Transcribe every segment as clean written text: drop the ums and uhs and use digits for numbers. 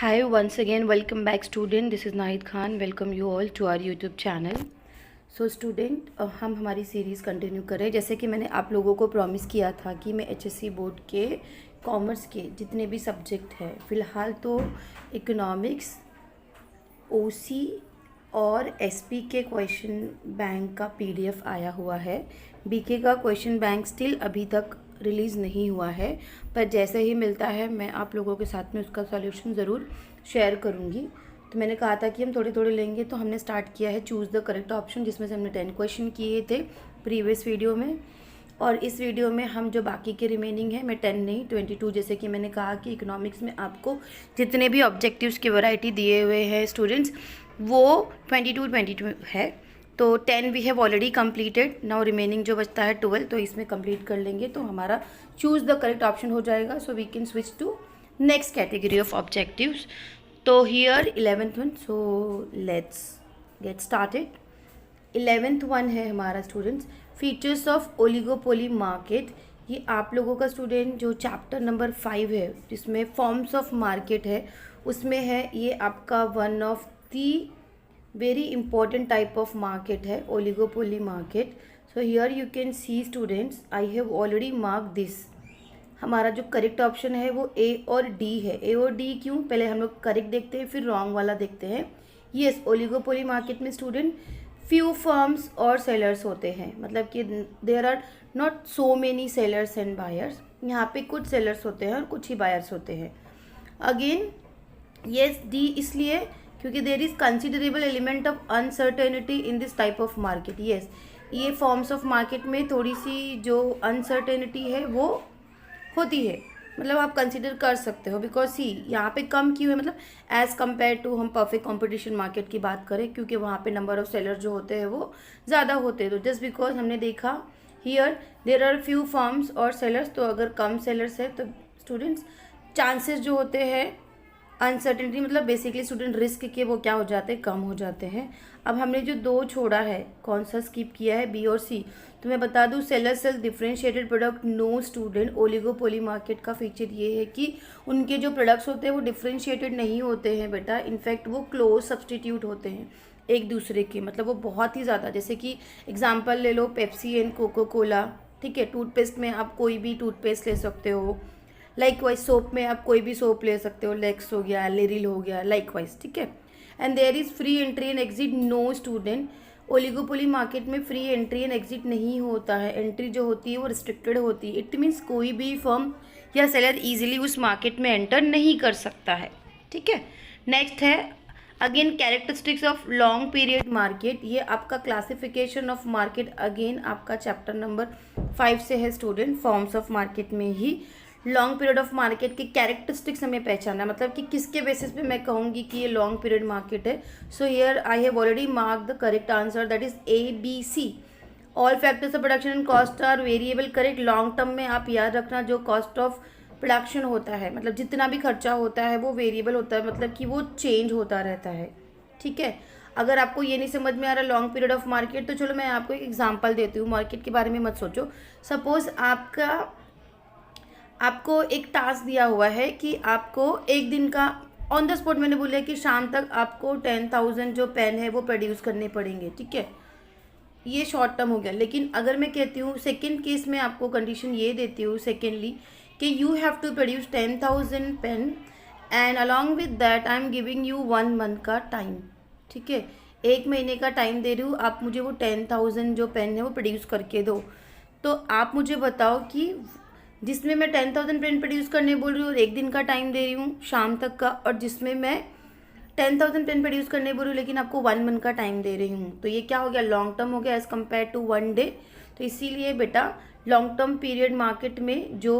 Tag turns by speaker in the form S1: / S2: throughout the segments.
S1: Hi, once again, welcome back student. This is Nahid Khan. Welcome you all to our YouTube channel. So student हम हमारी series continue करें। जैसे कि मैंने आप लोगों को प्रॉमिस किया था कि मैं एचएससी बोर्ड के कॉमर्स के जितने भी सब्जेक्ट हैं, फ़िलहाल तो इकोनॉमिक्स, ओसी और एसपी के क्वेश्चन बैंक का पीडीएफ आया हुआ है। बीके का क्वेश्चन बैंक स्टिल अभी तक रिलीज़ नहीं हुआ है, पर जैसे ही मिलता है मैं आप लोगों के साथ में उसका सॉल्यूशन ज़रूर शेयर करूँगी। तो मैंने कहा था कि हम थोड़े थोड़े लेंगे, तो हमने स्टार्ट किया है चूज़ द करेक्ट ऑप्शन, जिसमें से हमने 10 क्वेश्चन किए थे प्रीवियस वीडियो में। और इस वीडियो में हम जो बाकी के रिमेनिंग है, मैं 10 नहीं 22, जैसे कि मैंने कहा कि इकोनॉमिक्स में आपको जितने भी ऑब्जेक्टिव्स की वैरायटी दिए हुए हैं स्टूडेंट्स, वो 22 है। तो 10 we have already completed. Now remaining जो बचता है 12, तो इसमें कंप्लीट कर लेंगे तो हमारा चूज़ द करेक्ट ऑप्शन हो जाएगा। So we can switch to next category of objectives. तो here 11th one, so let's get started. 11th one है हमारा students, features of oligopoly market. ये आप लोगों का स्टूडेंट जो चैप्टर नंबर 5 है, जिसमें फॉर्म्स ऑफ मार्केट है, उसमें है ये आपका one of the very important type of market है, oligopoly market. So here you can see students, I have already mark this. हमारा जो करेक्ट ऑप्शन है वो ए और डी है। ए और डी क्यों? पहले हम लोग करेक्ट देखते हैं, फिर रॉन्ग वाला देखते हैं। यस, ओलिगोपोली मार्केट में स्टूडेंट फ्यू फर्म्स और सेलर्स होते हैं, मतलब कि there are not so many sellers and buyers. यहाँ पे कुछ सेलर्स होते हैं और कुछ ही बायर्स होते हैं। अगेन यस, डी इसलिए क्योंकि there is considerable element of uncertainty in this type of market. Yes, ये फॉर्म्स ऑफ मार्केट में थोड़ी सी जो अनसर्टेनिटी है वो होती है, मतलब आप कंसिडर कर सकते हो। बिकॉज सी यहाँ पे कम क्यों है, मतलब एज़ कम्पेयर टू हम परफेक्ट कॉम्पिटिशन मार्केट की बात करें, क्योंकि वहाँ पे नंबर ऑफ सेलर जो होते हैं वो ज़्यादा होते हैं। तो जस्ट बिकॉज हमने देखा here there are few firms और सेलर्स, तो अगर कम सेलर्स है तो स्टूडेंट्स चांसेस जो होते हैं अनसर्टेनिटी, मतलब बेसिकली स्टूडेंट रिस्क के वो क्या हो जाते हैं, कम हो जाते हैं। अब हमने जो दो छोड़ा है, कौन सा स्किप किया है, बी और सी। तो मैं बता दूं, seller sell differentiated product. No student, oligopoly market का फीचर ये है कि उनके जो प्रोडक्ट्स होते हैं वो डिफरेंशिएटेड नहीं होते हैं बेटा, इनफैक्ट वो क्लोज सब्सटीट्यूट होते हैं एक दूसरे के, मतलब वो बहुत ही ज़्यादा। जैसे कि एग्जाम्पल ले लो, पेप्सी एंड कोको कोला, ठीक है। टूथपेस्ट में आप कोई भी टूथपेस्ट ले सकते हो, लाइक वाइज सोप में आप कोई भी सोप ले सकते हो, लेक्स हो गया, लिरिल हो गया, लाइक वाइज, ठीक है। And there is free entry and exit. No student, oligopoly market में फ्री एंट्री एंड एग्जिट नहीं होता है। एंट्री जो होती है वो रिस्ट्रिक्टेड होती है। इट मीन्स कोई भी फर्म या सेलर इजीली उस मार्केट में एंटर नहीं कर सकता है, ठीक है। नेक्स्ट है again characteristics of long period market. ये आपका क्लासिफिकेशन ऑफ मार्केट अगेन आपका चैप्टर नंबर 5 से है स्टूडेंट। फॉर्म्स ऑफ मार्केट में ही लॉन्ग पीरियड ऑफ मार्केट के कैरेक्टरिस्टिक्स हमें पहचानना, मतलब कि किसके बेसिस पे मैं कहूँगी कि ये लॉन्ग पीरियड मार्केट है। So here I have already mark the correct answer, that is A B C. All factors of production and cost are variable. Correct. Long term में आप याद रखना, जो कॉस्ट ऑफ प्रोडक्शन होता है, मतलब जितना भी खर्चा होता है वो वेरिएबल होता है, मतलब कि वो चेंज होता रहता है, ठीक है। अगर आपको ये नहीं समझ में आ रहा लॉन्ग पीरियड ऑफ मार्केट, तो चलो मैं आपको एक एग्जांपल देती हूँ। मार्केट के बारे में मत सोचो। सपोज आपको एक टास्क दिया हुआ है कि आपको एक दिन का ऑन द स्पॉट, मैंने बोला कि शाम तक आपको 10,000 जो पेन है वो प्रोड्यूस करने पड़ेंगे, ठीक है। ये शॉर्ट टर्म हो गया। लेकिन अगर मैं कहती हूँ सेकेंड केस में, आपको कंडीशन ये देती हूँ सेकेंडली कि you have to produce 10,000 pen and along with that I am giving you 1 month का टाइम, ठीक है। 1 महीने का टाइम दे रही हूँ, आप मुझे वो 10,000 जो पेन है वो प्रोड्यूस करके दो। तो आप मुझे बताओ कि जिसमें मैं 10,000 पेन प्रोड्यूस करने बोल रही हूँ और 1 दिन का टाइम दे रही हूँ शाम तक का, और जिसमें मैं 10,000 पेन प्रोड्यूस करने बोल रही हूँ लेकिन आपको 1 मंथ का टाइम दे रही हूँ, तो ये क्या हो गया, लॉन्ग टर्म हो गया एज़ कम्पेयर टू 1 डे। तो इसीलिए बेटा लॉन्ग टर्म पीरियड मार्केट में जो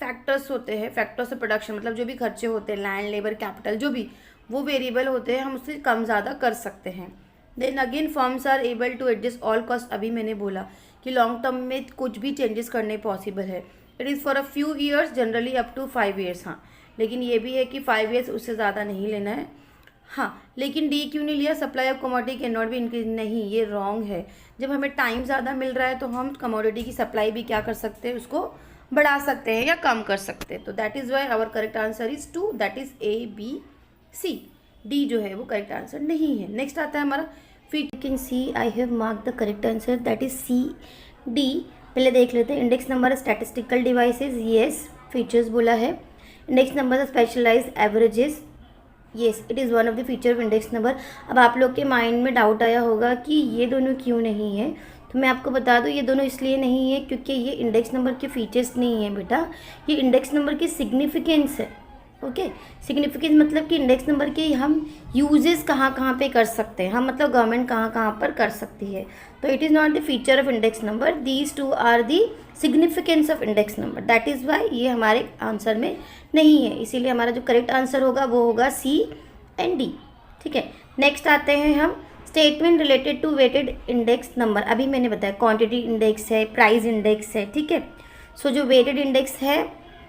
S1: फैक्टर्स होते हैं, फैक्टर्स ऑफ प्रोडक्शन, मतलब जो भी खर्चे होते हैं, लैंड, लेबर, कैपिटल, जो भी वो वेरिएबल होते हैं, हम उससे कम ज़्यादा कर सकते हैं। Then again firms are able to adjust all cost. अभी मैंने बोला कि लॉन्ग टर्म में कुछ भी चेंजेस करने पॉसिबल है। It is for a few years, generally up to 5 years. हाँ, लेकिन ये भी है कि 5 ईयर्स उससे ज़्यादा नहीं लेना है। हाँ, लेकिन डी क्यों नहीं लिया, supply of commodity can not be increase. नहीं, ये रॉन्ग है। जब हमें टाइम ज़्यादा मिल रहा है तो हम कमोडिटी की सप्लाई भी क्या कर सकते हैं, उसको बढ़ा सकते हैं या कम कर सकते हैं। तो that is why our correct answer is 2, that is A B C, D जो है वो करेक्ट आंसर नहीं है। नेक्स्ट आता है हमारा fit, you can see I have mark the correct answer that is C D. पहले देख लेते हैं, index number statistical devices, yes. Features बोला है, index number specialised averages, yes it is one of the feature of index number. अब आप लोग के माइंड में डाउट आया होगा कि ये दोनों क्यों नहीं है, तो मैं आपको बता दूं ये दोनों इसलिए नहीं है क्योंकि ये इंडेक्स नंबर के फीचर्स नहीं है बेटा, ये इंडेक्स नंबर की सिग्निफिकेंस है। ओके, सिग्निफिकेंस मतलब कि इंडेक्स नंबर के हम यूजेस कहाँ कहाँ पे कर सकते हैं, हम मतलब गवर्नमेंट कहाँ कहाँ पर कर सकती है। तो it is not the feature of index number, these two are the significance of index number, that is why ये हमारे आंसर में नहीं है। इसीलिए हमारा जो करेक्ट आंसर होगा वो होगा सी एंड डी। ठीक है, नेक्स्ट आते हैं हम statement related to weighted index number. अभी मैंने बताया क्वांटिटी इंडेक्स है, प्राइस इंडेक्स है। ठीक है, सो जो वेटेड इंडेक्स है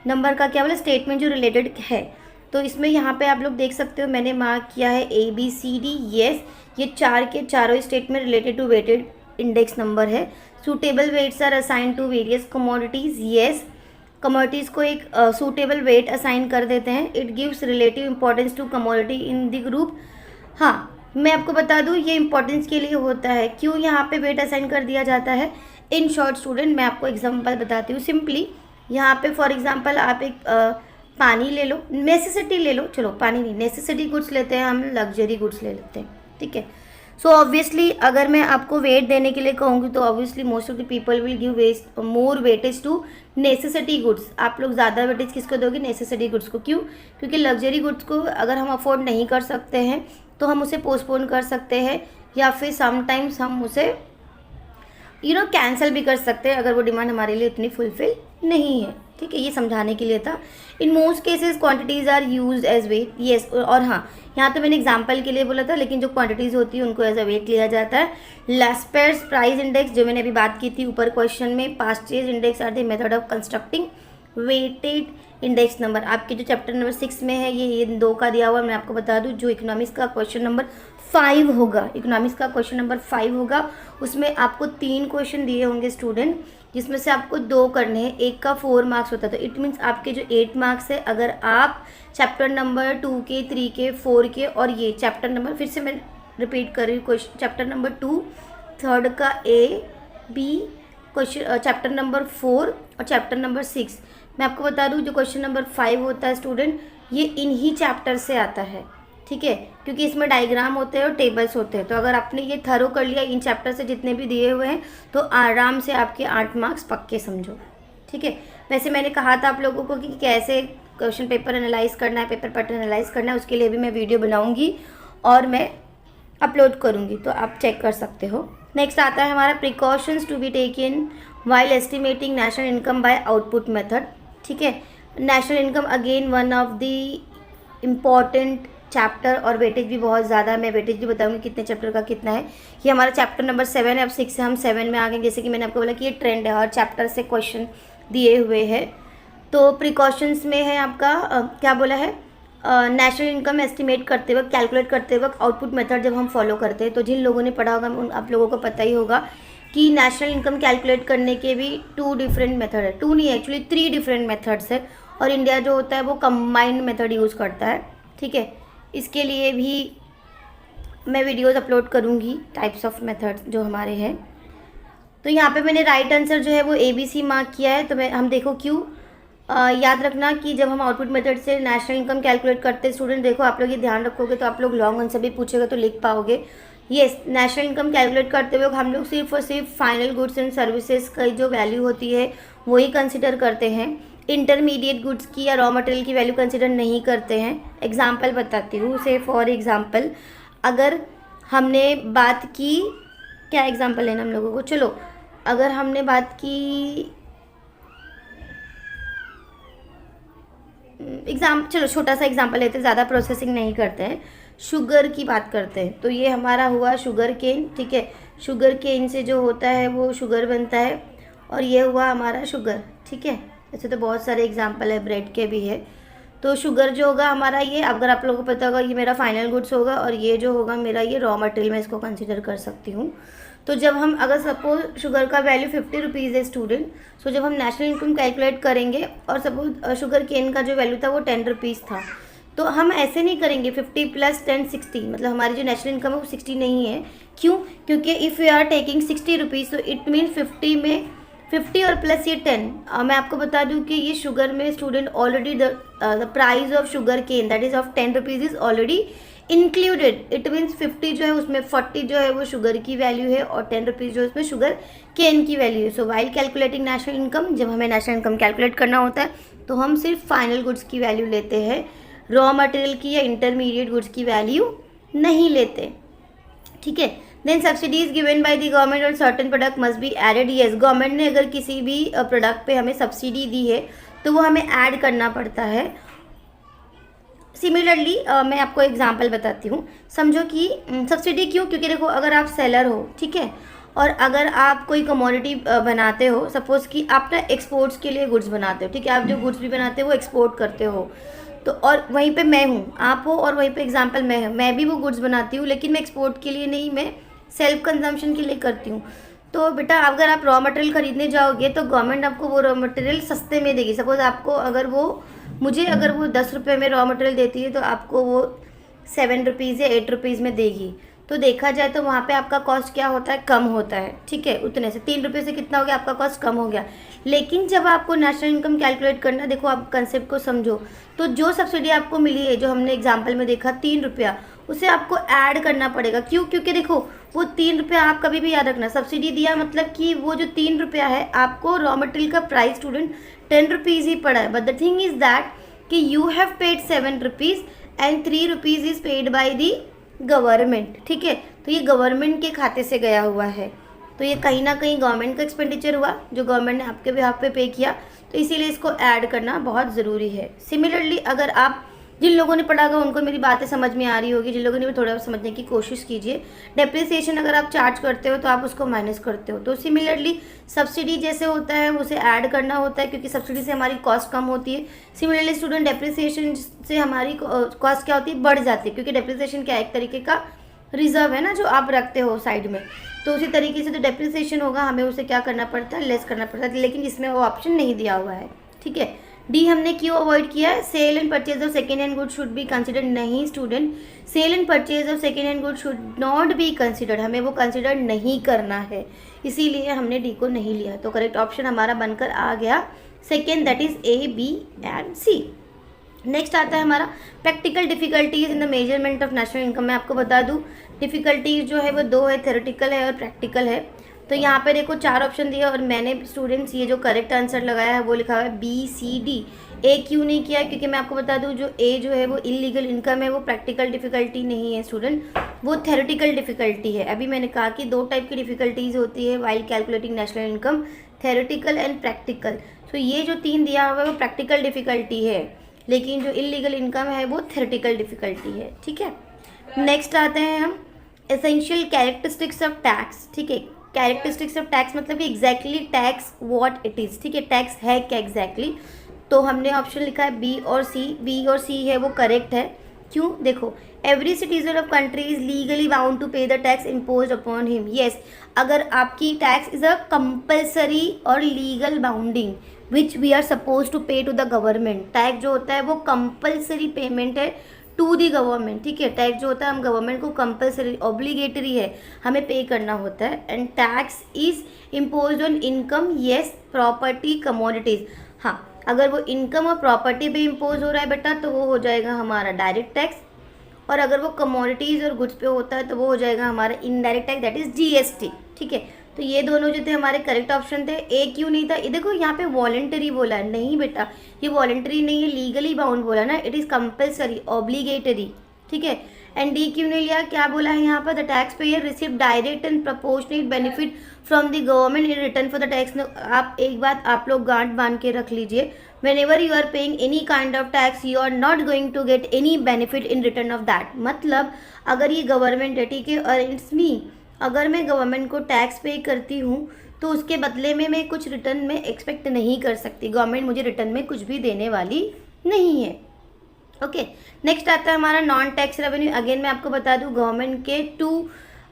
S1: नंबर का क्या बोला, स्टेटमेंट जो रिलेटेड है, तो इसमें यहाँ पे आप लोग देख सकते हो मैंने मार्क किया है A B C D, yes ये चार के चारों statement related to weighted index number है। Suitable weights are assign to various commodities, yes commodities को एक सूटेबल वेट असाइन कर देते हैं। It gives relative importance to commodity in the group. हाँ, मैं आपको बता दूँ ये इंपॉर्टेंस के लिए होता है, क्यों यहाँ पे वेट असाइन कर दिया जाता है। इन शॉर्ट स्टूडेंट मैं आपको एग्जांपल बताती हूँ सिंपली। यहाँ पे फॉर एग्जांपल आप एक पानी ले लो, नेसेसिटी ले लो, चलो पानी नहीं, नेसेसिटी गुड्स लेते हैं हम, लग्जरी गुड्स ले लेते हैं। ठीक है, सो ऑब्वियसली अगर मैं आपको वेट देने के लिए कहूँगी तो obviously most of the people will give more weightage to necessity goods. आप लोग ज़्यादा वेटेज किसको दोगे, नेसेसिटी गुड्स को। क्यों, क्योंकि लग्जरी गुड्स को अगर हम अफोर्ड नहीं कर सकते हैं तो हम उसे पोस्टपोन कर सकते हैं या फिर समटाइम्स हम उसे कैंसिल भी कर सकते हैं अगर वो डिमांड हमारे लिए उतनी फुलफिल नहीं है। ठीक है, ये समझाने के लिए था। In most cases quantities are used as weight, yes. और हाँ, यहाँ तो मैंने एग्जांपल के लिए बोला था, लेकिन जो क्वांटिटीज़ होती है उनको एज अ वेट लिया जाता है। लास्पेयर्स प्राइस इंडेक्स जो मैंने अभी बात की थी ऊपर क्वेश्चन में, Paasche's index are the method of constructing weighted index number. आपके जो चैप्टर नंबर 6 में है ये 2 का दिया हुआ, मैं आपको बता दूं जो इकोनॉमिक्स का क्वेश्चन नंबर 5 होगा, इकोनॉमिक्स का क्वेश्चन नंबर 5 होगा, उसमें आपको 3 क्वेश्चन दिए होंगे स्टूडेंट, जिसमें से आपको 2 करने हैं, एक का 4 मार्क्स होता है। तो इट मीन्स आपके जो 8 मार्क्स है, अगर आप चैप्टर नंबर 2 के, 3 के, 4 के और ये चैप्टर नंबर, फिर से मैं रिपीट कर रही हूँ, क्वेश्चन चैप्टर नंबर 2 थर्ड का A B, question chapter number 4 और चैप्टर नंबर 6। मैं आपको बता दूं जो क्वेश्चन नंबर 5 होता है स्टूडेंट, ये इन्हीं चैप्टर से आता है। ठीक है, क्योंकि इसमें डायग्राम होते हैं और टेबल्स होते हैं। तो अगर आपने ये थरो कर लिया इन चैप्टर से जितने भी दिए हुए हैं तो आराम से आपके 8 मार्क्स पक्के समझो। ठीक है, वैसे मैंने कहा था आप लोगों को कि कैसे क्वेश्चन पेपर एनालाइज करना है, पेपर पैटर्न एनालाइज करना है, उसके लिए भी मैं वीडियो बनाऊँगी और मैं अपलोड करूँगी, तो आप चेक कर सकते हो। नेक्स्ट आता है हमारा precautions to be taken while estimating national income by output method. ठीक है, national income again one of the important chapter, और वेटेज भी बहुत ज़्यादा है। मैं वेटेज भी बताऊंगी कितने चैप्टर का कितना है। ये हमारा चैप्टर नंबर 7 है, अब 6 से हम 7 में आ गए। जैसे कि मैंने आपको बोला कि ये ट्रेंड है, हर चैप्टर से क्वेश्चन दिए हुए हैं। तो प्रिकॉशंस में है आपका क्या बोला है, नेशनल इनकम एस्टिमेट करते वक्त, कैलकुलेट करते वक्त आउटपुट मेथड जब हम फॉलो करते हैं, तो जिन लोगों ने पढ़ा होगा उन आप लोगों को पता ही होगा कि नेशनल इनकम कैलकुलेट करने के भी 2 डिफरेंट मेथड है, 2 नहीं एक्चुअली 3 डिफरेंट मेथड्स है, और इंडिया जो होता है वो कंबाइंड मेथड यूज़ करता है। ठीक है, इसके लिए भी मैं वीडियोस अपलोड करूँगी, टाइप्स ऑफ मेथड्स जो हमारे हैं। तो यहाँ पे मैंने राइट आंसर जो है वो ABC मार्क किया है। तो हम देखो क्यों, याद रखना कि जब हम आउटपुट मेथड से नेशनल इनकम कैलकुलेट करते हैं स्टूडेंट, देखो आप लोग ये ध्यान रखोगे तो आप लोग लॉन्ग आंसर भी पूछेगा तो लिख पाओगे। येस, नेशनल इनकम कैलकुलेट करते हुए हम लोग सिर्फ और सिर्फ फाइनल गुड्स एंड सर्विसेज की जो वैल्यू होती है वही कंसिडर करते हैं, इंटरमीडिएट गुड्स की या रॉ मटेरियल की वैल्यू कंसिडर नहीं करते हैं। एग्जाम्पल बताती हूँ, से फॉर एग्जाम्पल अगर हमने बात की, क्या एग्जाम्पल लेना हम लोगों को, चलो अगर हमने बात की चलो छोटा सा एग्जाम्पल लेते हैं, ज़्यादा प्रोसेसिंग नहीं करते हैं, शुगर की बात करते हैं। तो ये हमारा हुआ शुगर केन। ठीक है, शुगर केन से जो होता है वो शुगर बनता है, और ये हुआ हमारा शुगर। ठीक है, ऐसे तो बहुत सारे एग्जाम्पल है, ब्रेड के भी है। तो शुगर जो होगा हमारा, ये अगर आप लोगों को पता होगा, ये मेरा फाइनल गुड्स होगा, और ये जो होगा मेरा ये रॉ मटेरियल, मैं इसको कंसिडर कर सकती हूँ। तो जब हम अगर सपोज शुगर का वैल्यू 50 रुपीज़ है स्टूडेंट, सो जब हम नेशनल इनकम कैलकुलेट करेंगे और सपोज शुगर केन का जो वैल्यू था वो 10 रुपीज़ था, तो हम ऐसे नहीं करेंगे 50 + 10 60, मतलब हमारी जो नेशनल इनकम है वो 60 नहीं है। क्यों? क्योंकि if you are taking 60 rupees तो इट मीन 50 में 50 और प्लस ये 10। मैं आपको बता दूं कि ये शुगर में student already the price of sugar cane that is of 10 rupees is already included. It means 50 जो है उसमें 40 जो है वो शुगर की वैल्यू है और 10 रुपीज़ जो है उसमें शुगर केन की वैल्यू है। So while calculating national income, जब हमें नेशनल इनकम कैलकुलेट करना होता है तो हम सिर्फ फाइनल गुड्स की वैल्यू लेते हैं, रॉ मटेरियल की या इंटरमीडिएट गुड्स की वैल्यू नहीं लेते। ठीक है। Then subsidies given by the government और certain product must be added. Yes, government ने अगर किसी भी प्रोडक्ट पे हमें सब्सिडी दी है तो वो हमें ऐड करना पड़ता है। सिमिलरली मैं आपको एग्जांपल बताती हूँ। समझो कि सब्सिडी क्यों? क्योंकि देखो, अगर आप सेलर हो, ठीक है, और अगर आप कोई कमोडिटी बनाते हो, सपोज़ कि आप ना एक्सपोर्ट्स के लिए गुड्स बनाते हो, ठीक है, आप जो गुड्स भी बनाते हो वो एक्सपोर्ट करते हो, तो और वहीं पे मैं हूँ, आप हो, और वहीं पे एग्जांपल मैं भी वो गुड्स बनाती हूँ, लेकिन मैं एक्सपोर्ट के लिए नहीं, मैं सेल्फ कंजम्पशन के लिए करती हूँ। तो बेटा अगर आप रॉ मटेरियल खरीदने जाओगे तो गवर्नमेंट आपको वो रॉ मटेरियल सस्ते में देगी। सपोज़ आपको अगर वो 10 रुपये में रॉ मटेरियल देती है तो आपको वो 7 रुपीज़ या 8 रुपीज़ में देगी। तो देखा जाए तो वहाँ पे आपका कॉस्ट क्या होता है? कम होता है। ठीक है, उतने से 3 रुपये से कितना हो गया? आपका कॉस्ट कम हो गया। लेकिन जब आपको नेशनल इनकम कैलकुलेट करना, देखो आप कंसेप्ट को समझो, तो जो सब्सिडी आपको मिली है, जो हमने एग्जाम्पल में देखा 3 रुपया, उसे आपको ऐड करना पड़ेगा। क्यों? क्योंकि देखो वो 3 रुपया, आप कभी भी याद रखना, सब्सिडी दिया मतलब कि वो जो 3 रुपया है, आपको रॉ मटेरियल का प्राइस स्टूडेंट 10 रुपीज़ ही पड़ा है। But the thing is that कि you have paid 7 rupees and 3 rupees is paid by the government. ठीक है, तो ये गवर्नमेंट के खाते से गया हुआ है, तो ये कहीं ना कहीं गवर्नमेंट का एक्सपेंडिचर हुआ जो गवर्नमेंट ने आपके बिहाफ पे पे किया, तो इसीलिए इसको ऐड करना बहुत ज़रूरी है। सिमिलरली अगर आप, जिन लोगों ने पढ़ा होगा उनको मेरी बातें समझ में आ रही होगी, जिन लोगों ने भी थोड़ा समझने की कोशिश कीजिए। डेप्रिसिएशन अगर आप चार्ज करते हो तो आप उसको माइनस करते हो। तो सिमिलरली सब्सिडी जैसे होता है उसे ऐड करना होता है, क्योंकि सब्सिडी से हमारी कॉस्ट कम होती है। सिमिलरली स्टूडेंट, डेप्रिसिएशन से हमारी कॉस्ट क्या होती है? बढ़ जाती है, क्योंकि डेप्रिसिएशन क्या एक तरीके का रिजर्व है ना, जो आप रखते हो साइड में। तो उसी तरीके से जो डेप्रिसिएशन होगा हमें उसे क्या करना पड़ता है? लेस करना पड़ता है, लेकिन इसमें वो ऑप्शन नहीं दिया हुआ है। ठीक है। डी हमने क्यों अवॉइड किया है? Sale and purchase of second hand good should be considered. नहीं student, sale and purchase of second hand good should not be considered, हमें वो कंसिडर नहीं करना है, इसीलिए हमने डी को नहीं लिया। तो करेक्ट ऑप्शन हमारा बनकर आ गया second, that is A, B and C. Next आता है हमारा practical difficulties in the measurement of national income. मैं आपको बता दूं डिफिकल्टीज जो है वो 2 है, थ्योरेटिकल है और प्रैक्टिकल है। तो यहाँ पे देखो 4 ऑप्शन दिए और मैंने स्टूडेंट्स ये जो करेक्ट आंसर लगाया है वो लिखा हुआ है बी, सी, डी। ए क्यों नहीं किया? क्योंकि मैं आपको बता दूं जो ए जो है वो इलीगल इनकम है, वो प्रैक्टिकल डिफिकल्टी नहीं है स्टूडेंट, वो थ्योरेटिकल डिफिकल्टी है। अभी मैंने कहा कि 2 टाइप की डिफिकल्टीज होती है while calculating national income, theoretical and practical. तो ये जो 3 दिया हुआ है वो प्रैक्टिकल डिफिकल्टी है, लेकिन जो इलीगल इनकम है वो थ्योरेटिकल डिफिकल्टी है। ठीक है। नेक्स्ट आते हैं हम एसेंशियल कैरेक्टरिस्टिक्स ऑफ टैक्स। ठीक है, कैरेक्टरिस्टिक्स ऑफ टैक्स मतलब कि exactly tax what it is. ठीक है, टैक्स है क्या एग्जैक्टली? तो हमने ऑप्शन लिखा है बी और सी। बी और सी है वो करेक्ट है। क्यों? देखो, every citizen of country is legally bound to pay the tax impose upon him. Yes, अगर आपकी टैक्स इज अ कंपल्सरी और legal binding which we are suppose to pay to the government. Tax जो होता है वो compulsory payment है to the government. ठीक है, टैक्स जो होता है हम गवर्नमेंट को कंपल्सरी, ऑब्लिगेटरी है, हमें पे करना होता है। And tax is impose on income, yes, property, commodities. हाँ, अगर वो इनकम और प्रॉपर्टी पे इम्पोज हो रहा है बेटा तो वो हो जाएगा हमारा डायरेक्ट टैक्स, और अगर वो कमोडिटीज़ और गुड्स पे होता है तो वो हो जाएगा हमारा indirect tax, that is GST. ठीक है, तो ये दोनों जो थे हमारे करेक्ट ऑप्शन थे। ए क्यों नहीं था? ये देखो यहाँ पे वॉलंटरी बोला है, नहीं बेटा ये वॉलंटरी नहीं है, लीगली बाउंड बोला ना, इट इज़ कंपल्सरी, ऑब्लिगेटरी। ठीक है। एंड डी क्यों नहीं लिया? क्या बोला है यहाँ पर? The tax payer receive direct and proportionate benefit from the government in return for the tax. आप एक बात आप लोग गांठ बांध के रख लीजिए, whenever you are paying any kind of tax you are not going to get any benefit in return of that। मतलब अगर ये गवर्नमेंट है, ठीक है, और इट्स मी, अगर मैं गवर्नमेंट को टैक्स पे करती हूँ तो उसके बदले में मैं कुछ रिटर्न में एक्सपेक्ट नहीं कर सकती, गवर्नमेंट मुझे रिटर्न में कुछ भी देने वाली नहीं है। ओके, नेक्स्ट आता है हमारा नॉन टैक्स रेवेन्यू। अगेन मैं आपको बता दूँ गवर्नमेंट के 2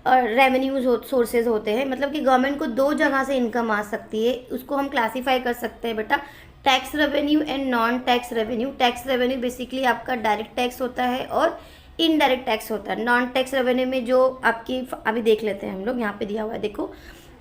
S1: रेवेन्यू सोर्सेज होते हैं, मतलब कि गवर्नमेंट को 2 जगह से इनकम आ सकती है, उसको हम क्लासीफाई कर सकते हैं बेटा tax revenue and non tax revenue. Tax revenue basically आपका डायरेक्ट टैक्स होता है और इनडायरेक्ट टैक्स होता है। नॉन टैक्स रेवेन्यू में जो आपकी, अभी देख लेते हैं हम लोग, यहाँ पे दिया हुआ है देखो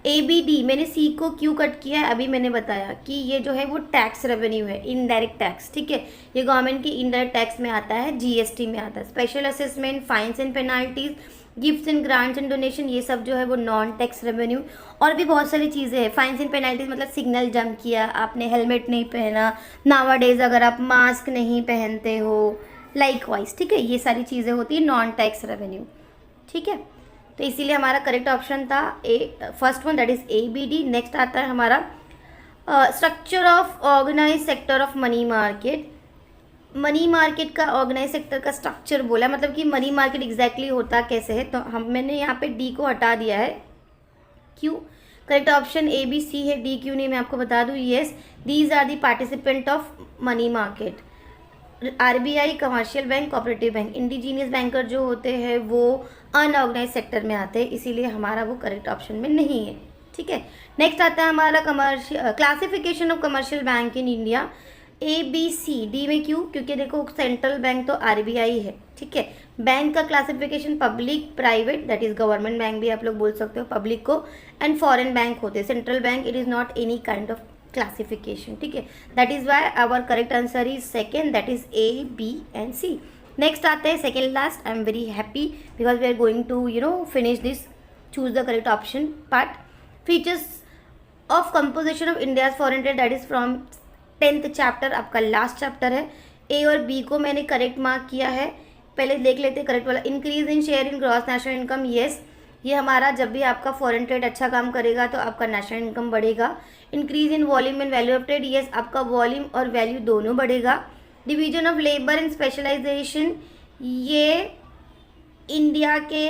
S1: ABD, मैंने C को क्यों कट किया है अभी मैंने बताया कि ये जो है वो टैक्स रेवेन्यू है, इनडायरेक्ट टैक्स, ठीक है। ये गवर्नमेंट की इनडायरेक्ट टैक्स में आता है, GST में आता है। Special assessment, fines and penalties, gifts and grants and donation, ये सब जो है वो नॉन टैक्स रेवेन्यू। और भी बहुत सारी चीज़ें हैं। फाइन्स एंड पेनाल्टीज मतलब सिग्नल जंप किया, आपने हेलमेट नहीं पहना, नावाडेज अगर आप मास्क नहीं पहनते हो, लाइकवाइज, ठीक है, ये सारी चीज़ें होती है नॉन टैक्स रेवेन्यू, ठीक है। तो इसीलिए हमारा करेक्ट ऑप्शन था first one, that is ABD। Next आता है हमारा structure of organize sector of money market. Money market का ऑर्गेनाइज सेक्टर का स्ट्रक्चर बोला, मतलब कि मनी मार्केट एग्जैक्टली होता कैसे है। तो मैंने यहाँ पे D को हटा दिया है, क्यों? करेक्ट ऑप्शन ABC है, D क्यों नहीं मैं आपको बता दूँ। Yes, these are the participant of money market. RBI, commercial bank, cooperative bank, indigenous banker जो होते हैं वो अनऑर्गेनाइज सेक्टर में आते हैं, इसीलिए हमारा वो करेक्ट ऑप्शन में नहीं है, ठीक है। नेक्स्ट आता है हमारा commercial classification of commercial bank in India. ABCD में क्यों? क्योंकि देखो सेंट्रल बैंक तो RBI है, ठीक है। बैंक का classification public, private, that is government bank भी आप लोग बोल सकते हो पब्लिक को, एंड फॉरेन बैंक होते हैं। Central bank it is not any kind of classification, ठीक है। That is why our correct answer is second, that is A, B and C। Next आते हैं second last. I am very happy because we are going to finish this choose the correct option part. Features of composition of India's foreign trade, that is from 10th chapter, आपका last chapter है। A और B को मैंने correct mark किया है। पहले देख लेते हैं करेक्ट वाला। Increase in share in gross national income, yes, ये हमारा जब भी आपका फॉरेन ट्रेड अच्छा काम करेगा तो आपका नेशनल इनकम बढ़ेगा। Increase in volume and value of trade, yes, आपका वॉल्यूम और वैल्यू दोनों बढ़ेगा। Division of labour and specialisation, ये इंडिया के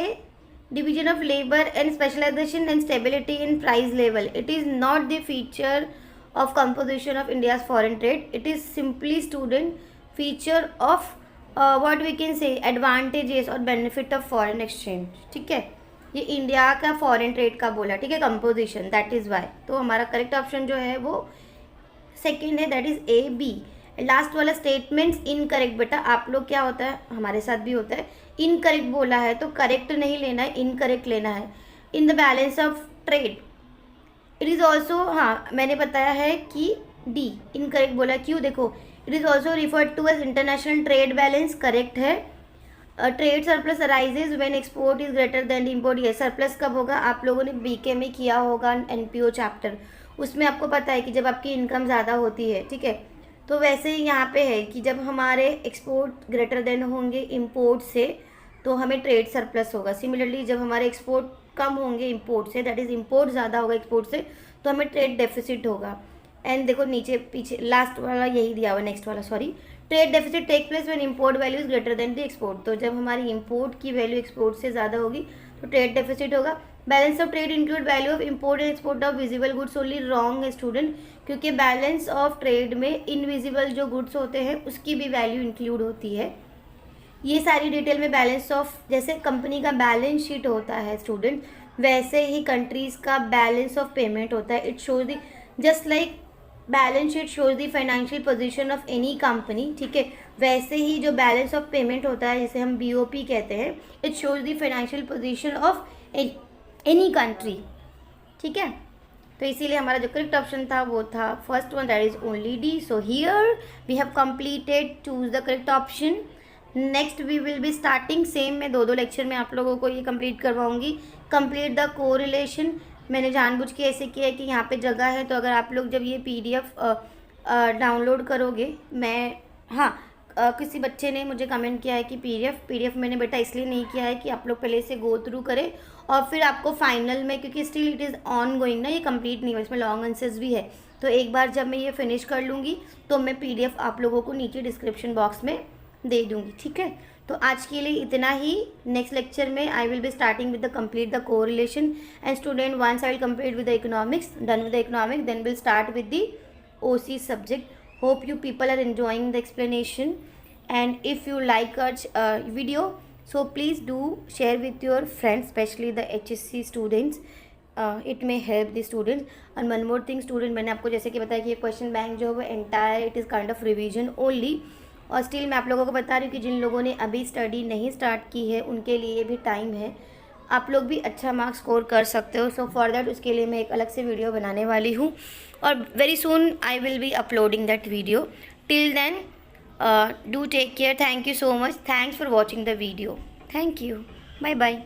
S1: division of labour and specialisation and stability in price level, it is not the feature of composition of India's foreign trade. It is simply student feature of what we can say advantages और benefit of foreign exchange, ठीक है। ये India का foreign trade का बोला, ठीक है, composition, that is Y. तो हमारा करेक्ट ऑप्शन जो है वो सेकेंड है, दैट इज़ AB। लास्ट वाला स्टेटमेंट्स इनकरेक्ट, बेटा आप लोग क्या होता है, हमारे साथ भी होता है, इनकरेक्ट बोला है तो करेक्ट नहीं लेना है, इनकरेक्ट लेना है। In the balance of trade it is also, हाँ मैंने बताया है कि D इनकरेक्ट बोला, क्यों? देखो it is also referred to as international trade balance, correct है। Trade surplus arises when export is greater than import, ये सरप्लस कब होगा? आप लोगों ने BK में किया होगा NPO चैप्टर, उसमें आपको पता है कि जब आपकी इनकम ज़्यादा होती है, ठीक है। तो वैसे ही यहाँ पे है कि जब हमारे एक्सपोर्ट ग्रेटर देन होंगे इम्पोर्ट से तो हमें ट्रेड सरप्लस होगा। सिमिलरली जब हमारे एक्सपोर्ट कम होंगे इंपोर्ट से, दैट इज़ इंपोर्ट ज़्यादा होगा एक्सपोर्ट से, तो हमें ट्रेड डेफिसिट होगा। एंड देखो नीचे पीछे लास्ट वाला यही दिया हुआ, नेक्स्ट वाला sorry, trade deficit take place when import value is greater than the export. तो जब हमारी इंपोर्ट की वैल्यू एक्सपोर्ट से ज़्यादा होगी तो ट्रेड डेफिसिट होगा। Balance of trade include value of import and export of visible goods only, wrong है स्टूडेंट, क्योंकि बैलेंस ऑफ ट्रेड में इनविजिबल जो गुड्स होते हैं उसकी भी वैल्यू इंक्लूड होती है। ये सारी डिटेल में बैलेंस ऑफ, जैसे कंपनी का बैलेंस शीट होता है स्टूडेंट, वैसे ही कंट्रीज़ का बैलेंस ऑफ पेमेंट होता है। It shows the, just like balance sheet shows the financial position of any company, ठीक है, वैसे ही जो बैलेंस ऑफ पेमेंट होता है जिसे हम BOP कहते हैं, it shows the financial position of any country, ठीक है। तो इसीलिए हमारा जो करेक्ट ऑप्शन था वो था first one, that is only D। So here we have completed, choose the correct option. Next we will be starting same, मैं 2 लेक्चर में आप लोगों को ये कंप्लीट करवाऊंगी। कंप्लीट द कोरिलेशन, मैंने जानबूझ के ऐसे किया है कि यहाँ पे जगह है, तो अगर आप लोग जब ये PDF डाउनलोड करोगे, मैं किसी बच्चे ने मुझे कमेंट किया है कि PDF मैंने बेटा इसलिए नहीं किया है कि आप लोग पहले से गो थ्रू करें और फिर आपको फाइनल में, क्योंकि still it is on going ना, ये कंप्लीट नहीं हुआ, इसमें लॉन्ग आंसर्स भी है। तो एक बार जब मैं ये फिनिश कर लूँगी तो मैं PDF आप लोगों को नीचे डिस्क्रिप्शन बॉक्स में दे दूँगी, ठीक है। तो आज के लिए इतना ही। नेक्स्ट लेक्चर में I will be starting with the complete the correlation and student once I will complete with the economics, done with the economics, then will start with the OC subject. Hope you people are enjoying the explanation, and if you like our video, so please do share with your friends, especially the HSC students, it may help the student. And one more thing student, मैंने आपको जैसे कि बताया कि ये question bank जो है वो entire it is kind of revision only. और स्टिल मैं आप लोगों को बता रही हूँ कि जिन लोगों ने अभी स्टडी नहीं स्टार्ट की है उनके लिए भी टाइम है, आप लोग भी अच्छा मार्क्स स्कोर कर सकते हो। सो फॉर दैट उसके लिए मैं एक अलग से वीडियो बनाने वाली हूँ और very soon I will be uploading that video. Till then do take care. Thank you so much. Thanks for watching the video. Thank you. Bye bye.